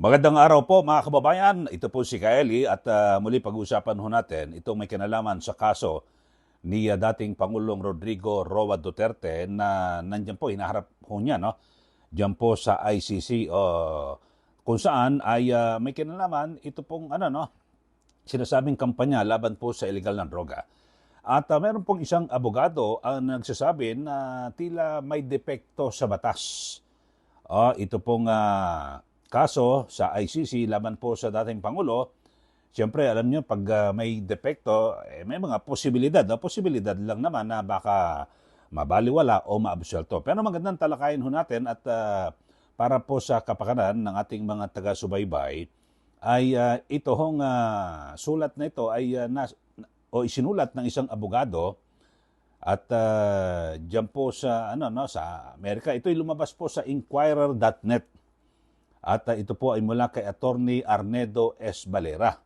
Magandang araw po mga kababayan. Ito po si Kaeli at muli pag-uusapan ho natin itong may kinalaman sa kaso ni dating Pangulong Rodrigo Roa Duterte na nandiyan po, hinaharap ho niya, no? Diyan po sa ICC, kung saan ay may kinalaman ito pong sinasabing kampanya laban po sa illegal na droga. At meron pong isang abogado ang nagsasabi na tila may depekto sa batas. Ito pong kaso sa ICC laban po sa dating Pangulo. Siyempre, alam niyo, pag may depekto, may mga posibilidad. Posibilidad lang naman na baka mabaliwala o maabsuelto. Pero magandang talakayin ho natin at para po sa kapakanan ng ating mga taga-subaybay, ay ito hong sulat na ito ay isinulat ng isang abogado at diyan po sa sa Amerika. Ito'y lumabas po sa Inquirer.net. At ito po ay mula kay Attorney Arnedo S. Valera.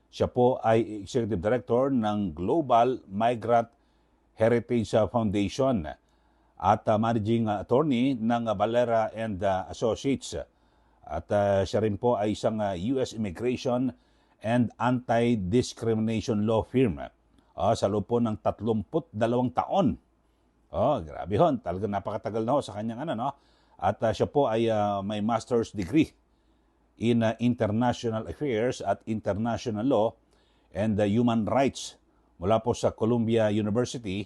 Siya po ay Executive Director ng Global Migrant Heritage Foundation at Managing Attorney ng Valera and Associates. At siya rin po ay isang U.S. Immigration and Anti-Discrimination Law firm sa loob po ng 32 taon. Grabe hon. Talagang napakatagal na ho sa kanyang At siya po ay may master's degree in International Affairs at International Law and Human Rights mula po sa Columbia University.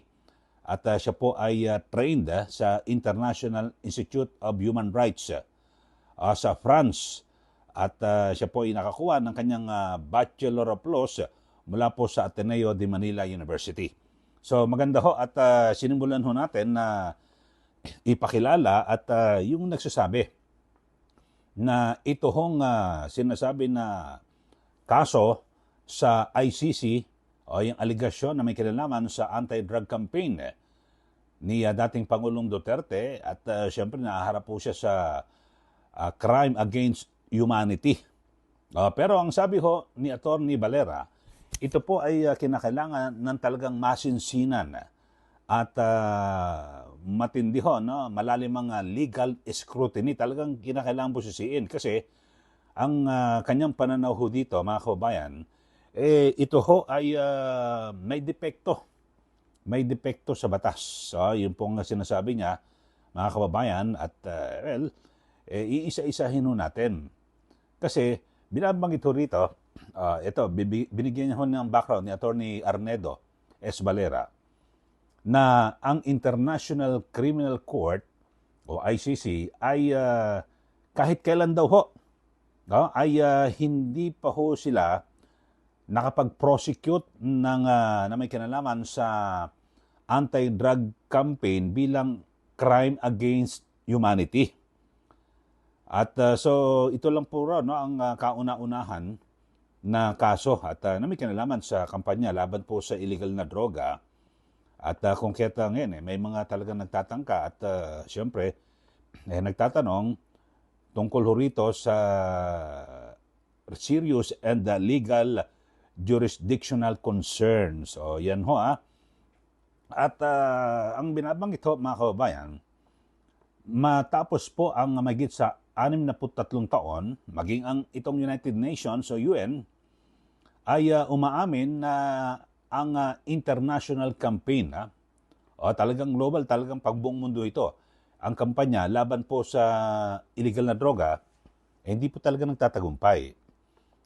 At siya po ay trained sa International Institute of Human Rights sa France. At siya po ay nakakuha ng kanyang Bachelor of Laws mula po sa Ateneo de Manila University. So maganda ho at sinimulan ho natin na ipakilala at yung nagsasabi na ito hong sinasabi na kaso sa ICC o yung aligasyon na may kinalaman sa anti-drug campaign ni dating Pangulong Duterte at siyempre nahaharap po siya sa crime against humanity. Pero ang sabi ho ni Attorney Valera, ito po ay kinakailangan ng talagang masinsinan at matindi ho, malalim ang legal scrutiny. Talagang kinakailangan busisiin kasi ang kanyang pananaw ho dito, mga kababayan, ito ho ay may depekto. May depekto sa batas. Yun pong sinasabi niya, mga kababayan, at iisa-isahin ho natin. Kasi binabanggit ho rito, ito, binigyan niya ho ng background ni Attorney Arnedo S. Valera, na ang International Criminal Court o ICC ay kahit kailan daw ho, ay hindi pa ho sila nakapag-prosecute ng na may kinalaman sa anti-drug campaign bilang crime against humanity. At so ito lang po ang kauna-unahan na kaso at na may kinalaman sa kampanya laban po sa illegal na droga. At kung kaya ngayon, may mga talagang nagtatangka at siyempre, nagtatanong tungkol rito sa serious and legal jurisdictional concerns. Yan ho At ang binabanggit ho, mga kababayan, matapos po ang mahigit sa 63 taon, maging ang itong United Nations o UN, ay umaamin na ang international campaign, talagang global, talagang pagbuong mundo ito. Ang kampanya laban po sa illegal na droga, hindi po talaga nagtatagumpay.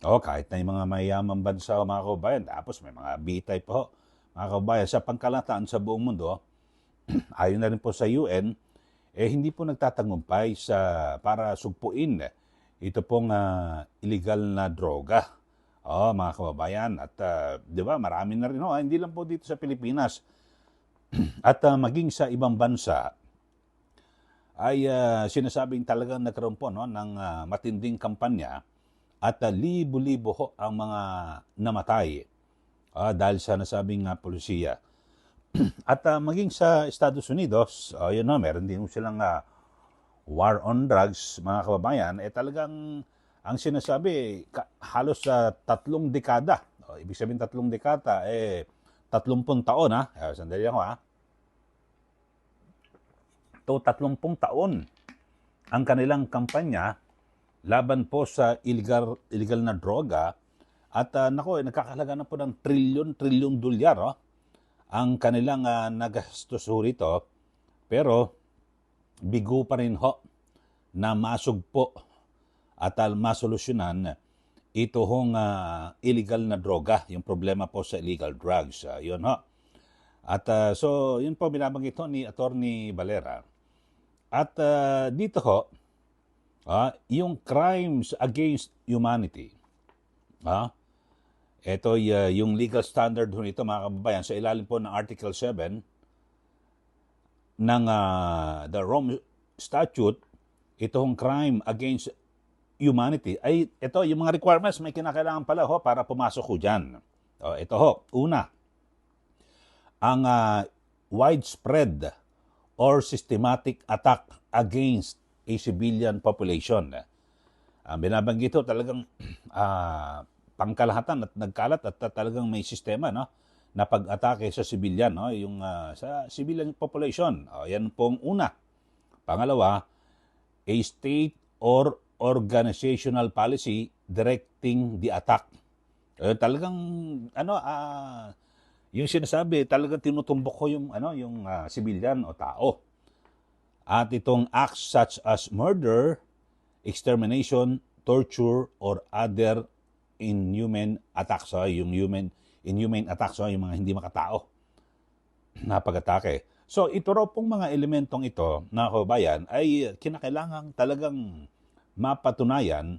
Kahit na yung mga mayamang bansa o mga kababayan, tapos may mga B-type po, mga kababayan, sa pangkalataan sa buong mundo, ayon na rin po sa UN, hindi po nagtatagumpay para sugpuin ito pong illegal na droga. Mga kababayan, at di ba, marami na rin hindi lang po dito sa Pilipinas at maging sa ibang bansa ay sinasabing talagang nagkaroon po ng matinding kampanya at libo-libo ho ang mga namatay dahil sa nasabing polisiya. At maging sa Estados Unidos, meron din silang war on drugs, mga kababayan, talagang ang sinasabi, halos sa 3 dekada. Ibig sabihin 3 dekada, 30 taon, sandali ako, to 30 taon ang kanilang kampanya laban po sa illegal na droga at nako, nagkakahalaga na po ng trilyon dolyar ang kanilang nagastos ho rito. Pero bigo pa rin ho na masugpo at masolusyonan ito hong illegal na droga, yung problema po sa illegal drugs. Yun ho. At so, yun po binabanggit ho ni Attorney Valera. At dito ho, yung crimes against humanity, ito yung legal standard ho nito mga kababayan sa ilalim po ng Article 7 ng the Rome Statute, itong crime against humanity ay ito yung mga requirements may kinakailangan pala ho para pumasok ho dyan. Ito ho, una, ang widespread or systematic attack against a civilian population. Binabanggit ito talagang pangkalahatan at nagkalat at talagang may sistema na pag-atake sa civilian, yung sa civilian population. Yan pong una. Pangalawa, a state or organizational policy directing the attack. Talagang yung sinasabi, talagang tinutumbok ko yung civilian o tao. At itong acts such as murder, extermination, torture, or other inhuman attacks, yung inhumane attacks, yung mga hindi makatao na pag-atake. So ito raw pong mga elementong ito na kabayan ay kinakailangang talagang mapatunayan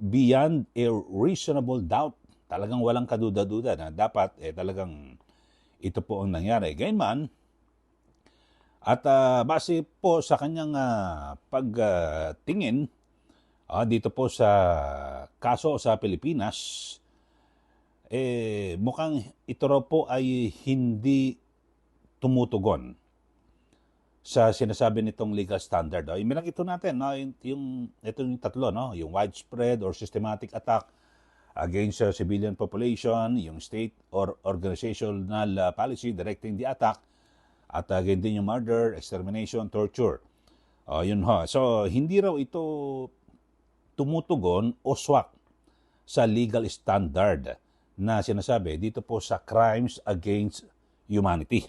beyond a reasonable doubt. Talagang walang kaduda-duda na dapat talagang ito po ang nangyari. Gayunman, at base po sa kanyang pagtingin dito po sa kaso sa Pilipinas, mukhang ito raw po ay hindi tumutugon sa sinasabi nitong legal standard. Iminang ito natin, ito yung tatlo, yung widespread or systematic attack against civilian population, yung state or organizational policy directing the attack, at again din yung murder, extermination, torture. Yun ho. So, hindi raw ito tumutugon o swak sa legal standard na sinasabi dito po sa crimes against humanity.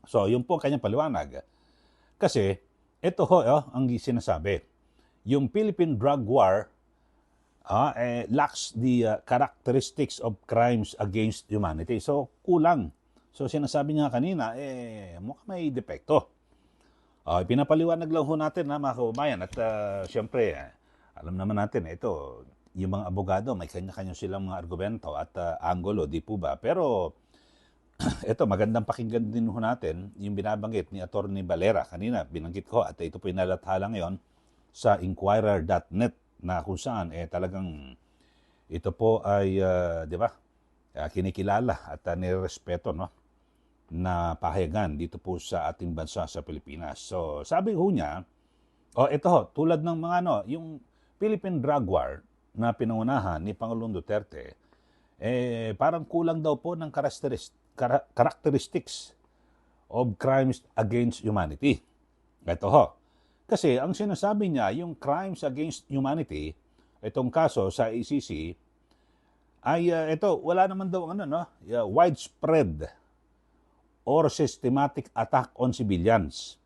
So, yun po ang kanyang paliwanag. Kasi, ito ho, ang sinasabi. Yung Philippine drug war lacks the characteristics of crimes against humanity. So, kulang. So, sinasabi niya kanina, mukhang may depekto. Pinapaliwanag lang ho natin mga kababayan. At siyempre, alam naman natin, ito, yung mga abogado, may kanya-kanya silang mga argumento at angulo, di po ba? Pero, ito, magandang pakinggan din ho natin yung binabanggit ni Attorney Valera. Kanina, binanggit ko at ito po inalathala ngayon sa Inquirer.net na kung saan talagang ito po ay, di ba, kinikilala at nirespeto na pahayagan dito po sa ating bansa sa Pilipinas. So, sabi ho niya, ito ho, tulad ng mga yung Philippine drug war na pinangunahan ni Pangulong Duterte, parang kulang daw po ng characteristics of crimes against humanity. Ito ho. Kasi ang sinasabi niya, yung crimes against humanity, itong kaso sa ICC, ay ito, wala naman daw widespread or systematic attack on civilians.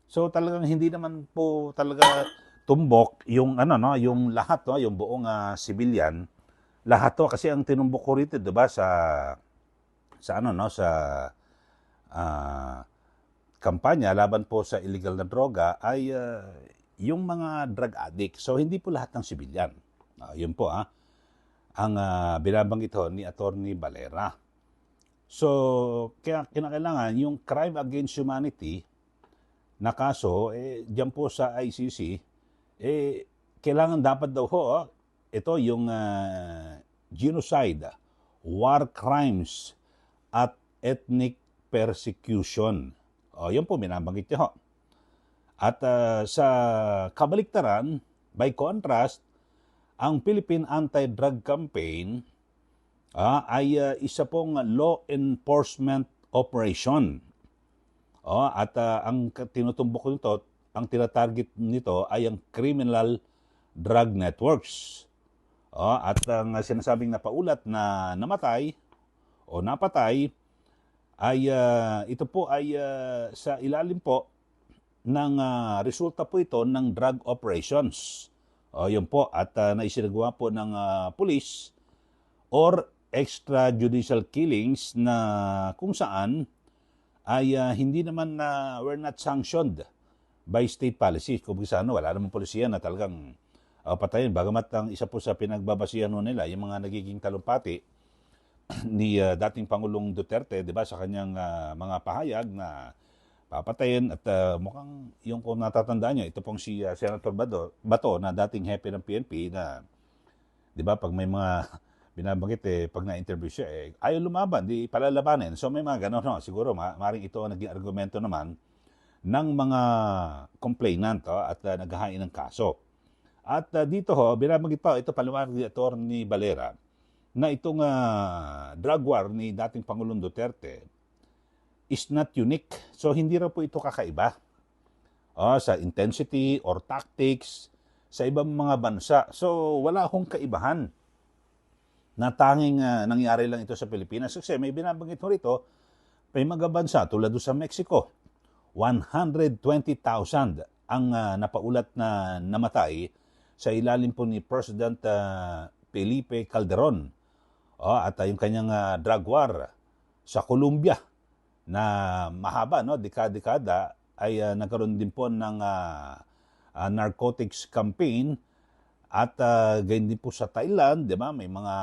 So talagang hindi naman po talaga tumbok yung yung lahat yung buong civilian, lahat to kasi ang tinumbok ko rito 'di ba sa kampanya laban po sa illegal na droga ay yung mga drug addict. So hindi po lahat ng civilian. Yun po ang binabanggit ni Attorney Valera. So, kaya kinakailangan yung crime against humanity na kaso, dyan po sa ICC, kailangan dapat daw ito yung genocide, war crimes, at ethnic persecution. Yun po, binabanggit niya At sa kabaliktaran, by contrast, ang Philippine Anti-Drug Campaign ay isa pong law enforcement operation. At ang tinutumbok nito, ang tinatarget nito ay ang criminal drug networks. At ang sinasabing napaulat na namatay o napatay ay ito po ay sa ilalim po ng resulta po ito ng drug operations. Yun po, at naisinagawa po ng police or extrajudicial killings na kung saan ay hindi naman were not sanctioned by state policy. Kung sa wala namang polisiya na talagang patayin. Bagamat ang isa po sa pinagbabasihan nila, yung mga nagiging talumpati ni dating Pangulong Duterte, di ba, sa kanyang mga pahayag na papatayin at mukhang yung kung natatandaan nyo, ito pong si Senator Bato na dating hepe ng PNP na, di ba, pag may mga binabanggit pag na-interview siya, ayaw lumaban, di palalabanin. So may mga gano'n, no? Siguro maaaring ito ang naging argumento naman ng mga complainant at naghahain ng kaso. At dito binabanggit pa, ito paliwanag ni Atty. Valera, na itong drug war ni dating Pangulong Duterte is not unique. So hindi raw po ito kakaiba sa intensity or tactics sa ibang mga bansa. So wala akong kaibahan na tanging nangyari lang ito sa Pilipinas. Kasi may binabanggit mo rito, may mga bansa tulad sa Mexico, 120,000 ang napaulat na namatay sa ilalim po ni President Felipe Calderon. At yung kanyang drug war sa Colombia na mahaba, no, dekada-dekada, ay nagkaroon din po ng narcotics campaign. At ganyan din po sa Thailand, di ba? May mga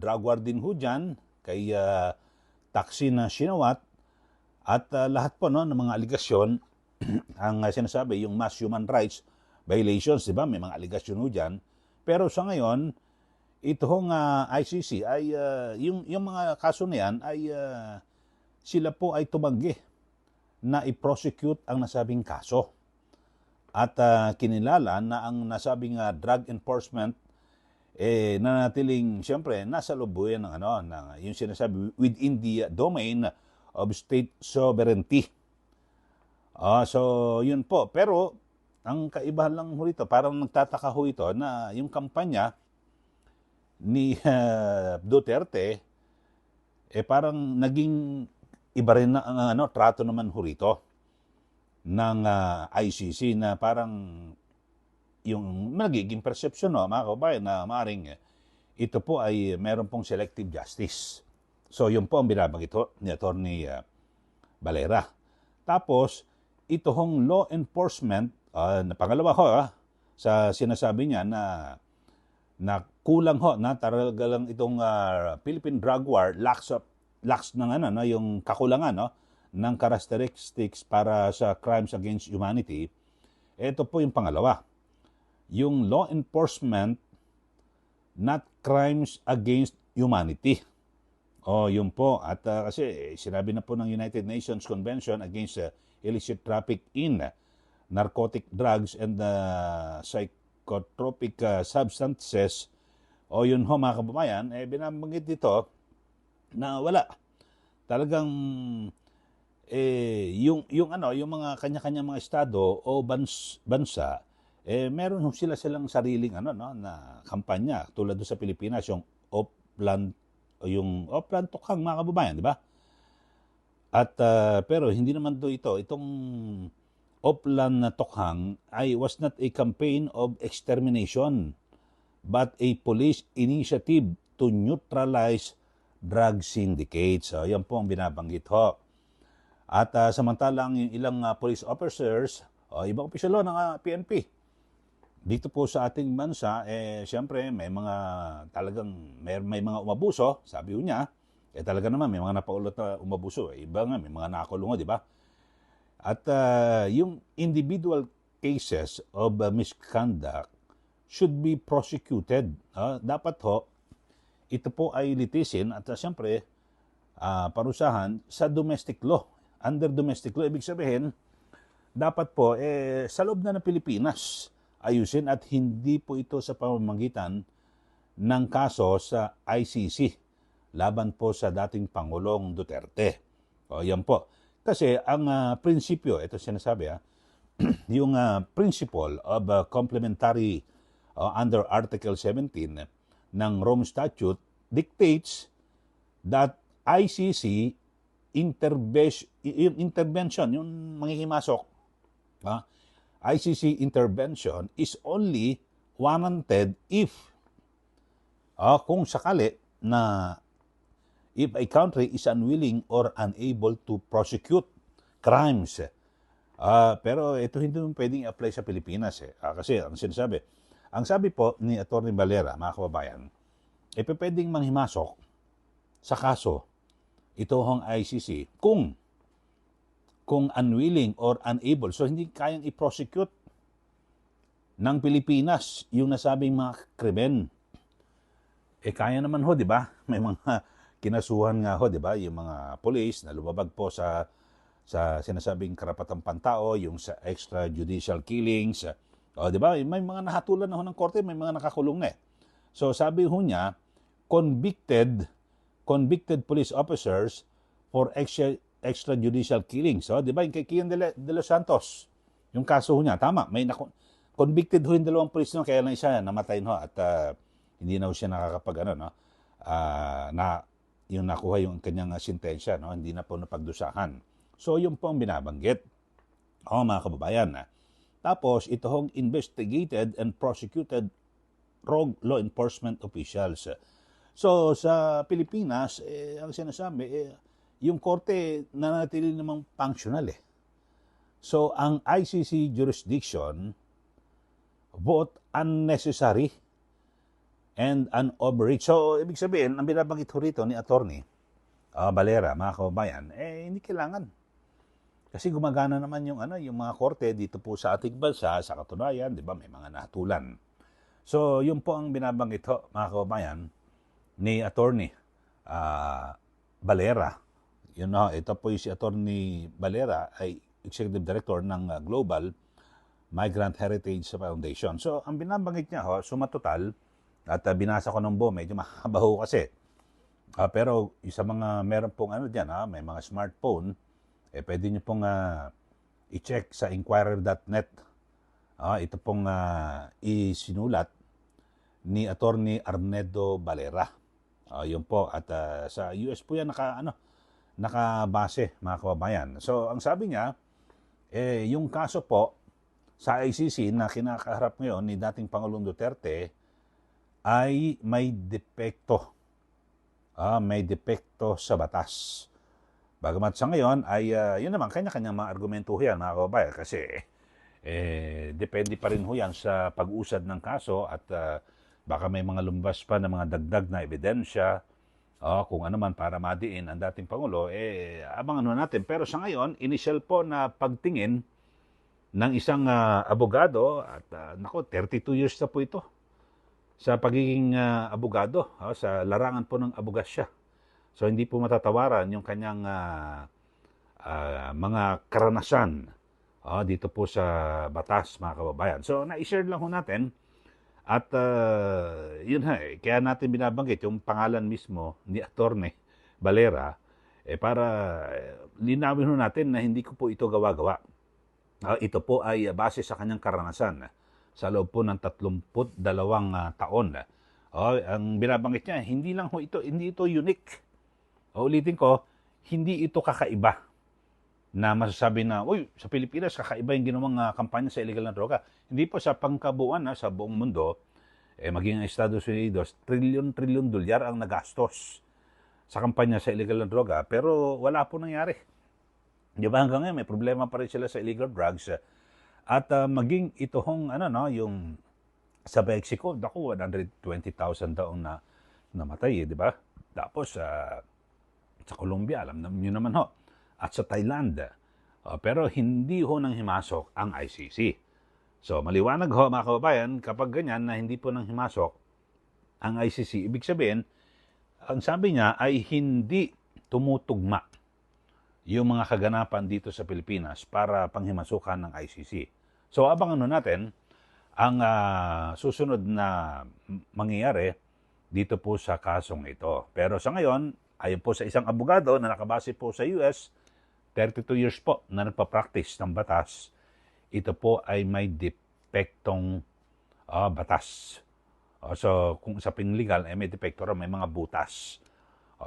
drug war din ho dyan kay Thaksin Shinawatra. At lahat po, no, ng mga aligasyon ang sinasabi, yung mass human rights violations, di ba? May mga aligasyon ho dyan. Pero sa ngayon, ito hong ICC ay, yung mga kaso na yan ay sila po ay tumanggi na i-prosecute ang nasabing kaso. At kinilala na ang nasabing drug enforcement nanatiling, siyempre, nasa lubuyan ng, ng yung sinasabi within the domain of state sovereignty. So, yun po. Pero, ang kaibahan lang ho rito, parang nagtataka ho ito na yung kampanya ni Duterte, parang naging iba rin na ang trato naman ho rito ng ICC na parang yung nagiging perception, mga kababayan, na maaaring ito po ay meron pong selective justice. So, yun po ang binabanggit ni Atty. Valera. Tapos, ito hong law enforcement, na pangalawa sa sinasabi niya na kulang na talagang itong Philippine drug war lacks ng yung kakulangan ng characteristics para sa crimes against humanity. Ito po yung pangalawa. Yung law enforcement, not crimes against humanity. Yun po. At kasi sinabi na po ng United Nations Convention Against Illicit Traffic in Narcotic Drugs and Psychotropic Substances, yun ho, mga kababayan, binabanggit dito na wala. Talagang yung mga kanya-kanya mga estado o bansa, meron silang sariling na kampanya tulad sa Pilipinas, yung Oplan Tokhang, mga kababayan, di ba? At pero hindi naman itong Oplan Tokhang was not a campaign of extermination but a police initiative to neutralize drug syndicates. So, yan po ang binabanggit ho. At samantalang yung ilang police officers, ibang opisyalo ng PNP, dito po sa ating bansa, siyempre may mga talagang may mga umabuso, sabi niya, talaga naman may mga napaulot na umabuso. Iba nga, may mga nakakulong, di ba? At yung individual cases of misconduct should be prosecuted. Dapat ito po ay litisin at siyempre parusahan sa domestic law. Under domestic law, ibig sabihin, dapat po sa loob na ng Pilipinas ayusin at hindi po ito sa pamamagitan ng kaso sa ICC laban po sa dating Pangulong Duterte. Yan po. Kasi ang prinsipyo, ito sinasabi yung principle of complementary under Article 17 ng Rome Statute dictates that ICC intervention, yung manghihimasok, ICC intervention is only warranted if kung sakali na if a country is unwilling or unable to prosecute crimes. Pero ito hindi mo pwedeng apply sa Pilipinas. Kasi ang sabi po ni Atty. Valera, mga kababayan, pwedeng manghimasok sa kaso ito hong ICC kung unwilling or unable, so hindi kayang i-prosecute ng Pilipinas yung nasabing mga krimen. Kaya naman ho, di ba? May mga kinasuhan nga ho, di ba? Yung mga police na lumabag po sa sinasabing karapatang pantao, yung sa extrajudicial killings. Di ba? May mga nahatulan na ho ng korte, may mga nakakulong na. So sabi ho niya, convicted police officers for extrajudicial killings. So, di ba? Yung kay Kian de los Santos, yung kaso ho niya, tama, may convicted ho yung dalawang police no, kaya lang isa namatay no, at hindi na ho siya nakakapag yung nakuha yung kanyang sentensya, no, hindi na po napagdusahan. So, yun po ang binabanggit. Mga kababayan. Tapos, ito hong investigated and prosecuted rogue law enforcement officials. So, sa Pilipinas, ang sinasabi, yung korte nanatili namang functional. So, ang ICC jurisdiction, both unnecessary and an overreach. So, ibig sabihin, ang binabanggit ho rito ni Atty. Valera, mga kababayan, hindi kailangan. Kasi gumagana naman yung mga korte dito po sa ating bansa, sa katunayan, di ba, may mga nahatulan. So, yun po ang binabanggit ho, mga kababayan, ni Atty. Valera. Ito po si Atty. Valera ay Executive Director ng Global Migrant Heritage Foundation. So, ang binabanggit niya ho, sumatotal, at binasa ko ng buo, medyo mahaba ho kasi. Pero sa mga meron pong dyan, may mga smartphone, pwede nyo pong i-check sa inquirer.net. Ito pong isinulat ni Atty. Arnedo Valera. Yun po. At sa US po yan nakabase, mga kababayan. So, ang sabi niya, yung kaso po sa ICC na kinakaharap ngayon ni dating Pangulong Duterte ay may depekto. May depekto sa batas. Bagamat sa ngayon ay yun naman, kanya-kanyang mga argumento yan, mga kababayan. Kasi depende pa rin ho yan sa pag-usad ng kaso at baka may mga lumbas pa na mga dagdag na ebidensya kung ano man para madiin ang dating Pangulo, abangan natin. Pero sa ngayon, initial po na pagtingin ng isang abogado at 32 years na po ito sa pagiging abogado, sa larangan po ng abogasya. So hindi po matatawaran yung kanyang mga karanasan dito po sa batas, mga kababayan. So na-share lang ho natin at yun kaya natin binabanggit yung pangalan mismo ni Atty. Valera para linawin ho natin na hindi ko po ito gawa-gawa. Ito po ay base sa kanyang karanasan sa loob po ng 32 taon. Ang binabanggit niya, hindi ito unique. Ulitin ko, hindi ito kakaiba na masasabi na, sa Pilipinas, kakaiba yung ginawang kampanya sa illegal na droga. Hindi po sa pangkabuuan sa buong mundo, maging ang Estados Unidos, trilyon dolyar ang nagastos sa kampanya sa illegal na droga, pero wala po nangyari. Di ba hanggang ngayon, may problema pa rin sila sa illegal drugs. At maging ito hong, yung sa Mexico, 120,000 taong na namatay, di ba? Tapos, sa Colombia, alam niyo naman ho. At sa Thailand. Pero hindi ho nang himasok ang ICC. So, maliwanag ho, mga kababayan, kapag ganyan na hindi po nang himasok ang ICC, ibig sabihin, ang sabi niya ay hindi tumutugma yung mga kaganapan dito sa Pilipinas para panghimasukan ng ICC. So, abangan natin ang susunod na mangyayari dito po sa kasong ito. Pero sa ngayon, ayon po sa isang abogado na nakabase po sa US, 32 years po na nagpa-practice ng batas, ito po ay may depektong batas. So, kung usaping legal, may depekto rin, may mga butas.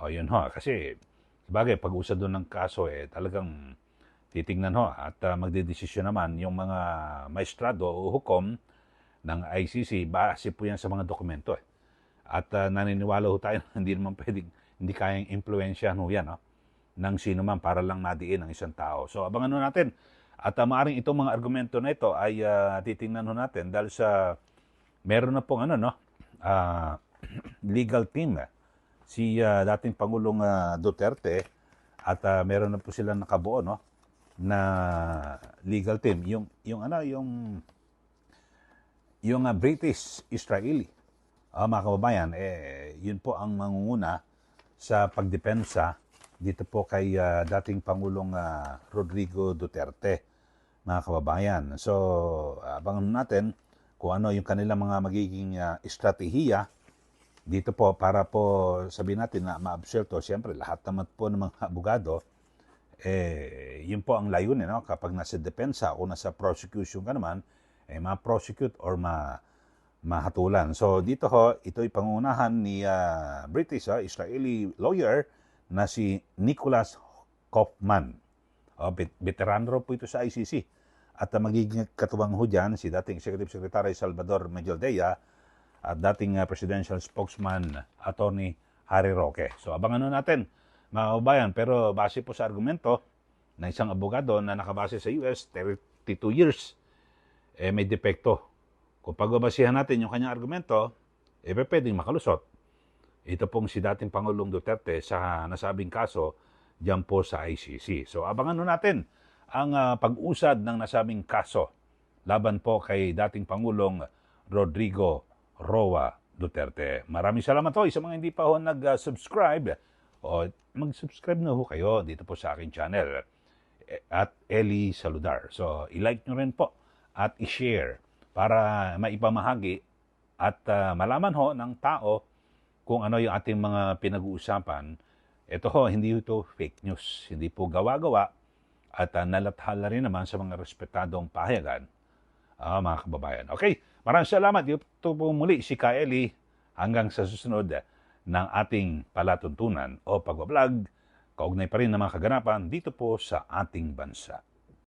Yun ho. Kasi, sabagay, pag-usad doon ng kaso, talagang titingnan ho at magdedesisyon naman yung mga maestrado o hukom ng ICC, base po yan sa mga dokumento. At naniniwala ho tayo na hindi naman pwedeng, hindi kayang impluensyahan ho yan ng sino man para lang madiin ang isang tao. So, abangan ho natin. At maaring itong mga argumento na ito ay titingnan ho natin dahil sa meron na pong legal team si dating Pangulong Duterte at meron na po sila nakabuo na legal team yung British Israeli mga kababayan yun po ang mangunguna sa pagdepensa dito po kay dating Pangulong Rodrigo Duterte mga kababayan. So abangan natin kung ano yung kanilang mga magiging estratehiya dito po para po sabihin natin na maabsuelto. Siyempre, lahat naman po ng mga abogado, yun po ang layunin. Kapag nasa depensa o nasa prosecution ka naman, ma-prosecute or mahatulan. So dito ito'y pangunahan ni British Israeli lawyer na si Nicholas Kaufman. Veterano po ito sa ICC. At magiging katuwang ho dyan si dating Executive Secretary Salvador Medialdea at dating presidential spokesman Attorney Harry Roque. So abangan natin mga kababayan, pero base po sa argumento ng isang abogado na nakabase sa US, 32 years, may depekto. Kung pagbabasihan natin yung kanyang argumento, pwedeng makalusot. Ito pong si dating Pangulong Duterte sa nasabing kaso diyan po sa ICC. So abangan natin ang pag-usad ng nasabing kaso laban po kay dating Pangulong Rodrigo Roa Duterte. Maraming salamat ho sa mga hindi pa ho nag-subscribe. Mag-subscribe na ho kayo dito po sa aking channel at Eli Saludar. So i-like nyo rin po at i-share para maipamahagi at malaman ho ng tao kung ano yung ating mga pinag-uusapan. Ito hindi ito fake news. Hindi po gawa-gawa at nalathala rin naman sa mga respetadong pahayagan, mga kababayan. Okay, maraming salamat. Ito po muli si Kaeli hanggang sa susunod ng ating palatuntunan o pagbablog. Kaugnay pa rin ng mga kaganapan dito po sa ating bansa.